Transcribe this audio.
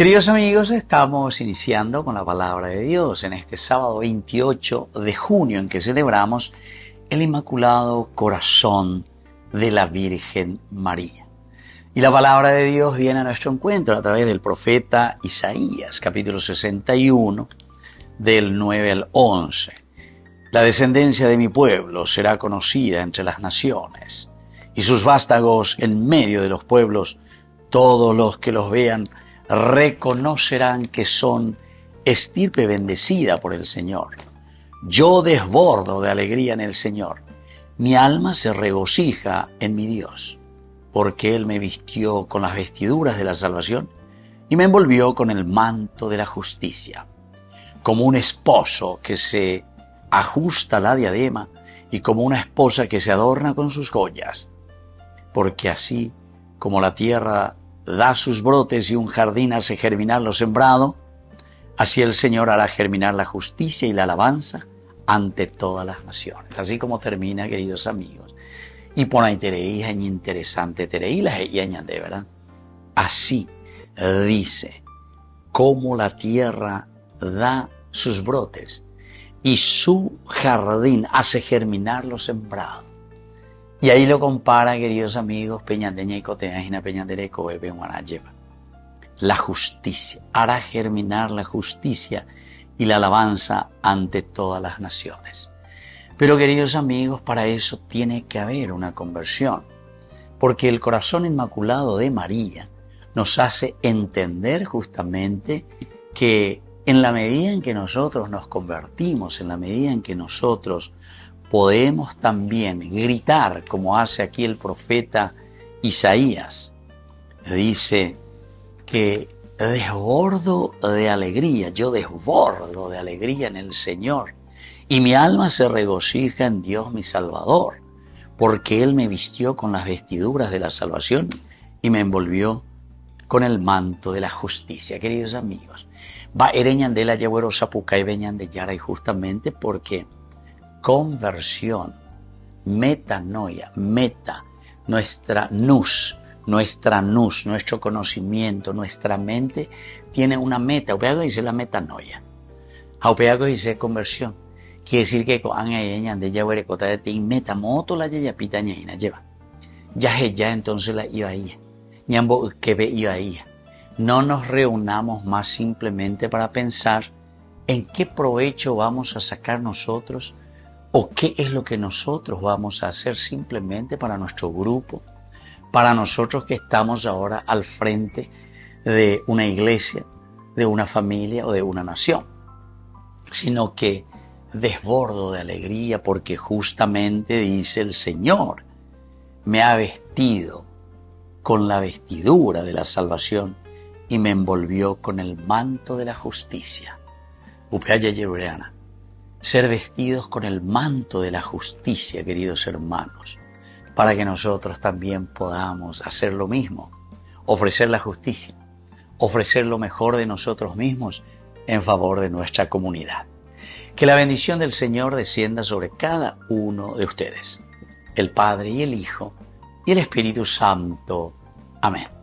Queridos amigos, estamos iniciando con la palabra de Dios en este sábado 28 de junio en que celebramos el Inmaculado Corazón de la Virgen María. Y la palabra de Dios viene a nuestro encuentro a través del profeta Isaías, capítulo 61, del 9 al 11. La descendencia de mi pueblo será conocida entre las naciones, y sus vástagos en medio de los pueblos. Todos los que los vean reconocerán que son estirpe bendecida por el Señor. Yo desbordo de alegría en el Señor. Mi alma se regocija en mi Dios, porque Él me vistió con las vestiduras de la salvación y me envolvió con el manto de la justicia. Como un esposo que se ajusta la diadema y como una esposa que se adorna con sus joyas. Porque así como la tierra da sus brotes y un jardín hace germinar lo sembrado, así el Señor hará germinar la justicia y la alabanza ante todas las naciones. Así como termina, queridos amigos. Y por ahí teréis en interesante, teréis las de verdad. Así dice, como la tierra da sus brotes y su jardín hace germinar lo sembrado. Y ahí lo compara, queridos amigos, Peñandeña y Coteajina, Peñandereco, Bebe, Guanayeva. La justicia, hará germinar la justicia y la alabanza ante todas las naciones. Pero, queridos amigos, para eso tiene que haber una conversión, porque el corazón inmaculado de María nos hace entender justamente que en la medida en que nosotros nos convertimos, en la medida en que nosotros podemos también gritar, como hace aquí el profeta Isaías. Dice que desbordo de alegría, yo desbordo de alegría en el Señor, y mi alma se regocija en Dios mi Salvador, porque Él me vistió con las vestiduras de la salvación y me envolvió con el manto de la justicia. Queridos amigos, va ereñan de la yagüero sapuca y veñan de yara, y justamente porque conversión, metanoia, nuestra nous, nuestro conocimiento, nuestra mente tiene una meta. Upeago dice la metanoia. Upeago dice conversión. Quiere decir que de yahuerecota de ti metamoto la yayapita ñaina lleva. Ya entonces la iba ahí. Ñambo que ve iba ahí. No nos reunamos más simplemente para pensar en qué provecho vamos a sacar nosotros o qué es lo que nosotros vamos a hacer simplemente para nuestro grupo, para nosotros que estamos ahora al frente de una iglesia, de una familia o de una nación, sino que desbordo de alegría porque justamente dice el Señor, me ha vestido con la vestidura de la salvación y me envolvió con el manto de la justicia. Upeaya Yerureana. Ser vestidos con el manto de la justicia, queridos hermanos, para que nosotros también podamos hacer lo mismo, ofrecer la justicia, ofrecer lo mejor de nosotros mismos en favor de nuestra comunidad. Que la bendición del Señor descienda sobre cada uno de ustedes, el Padre y el Hijo y el Espíritu Santo. Amén.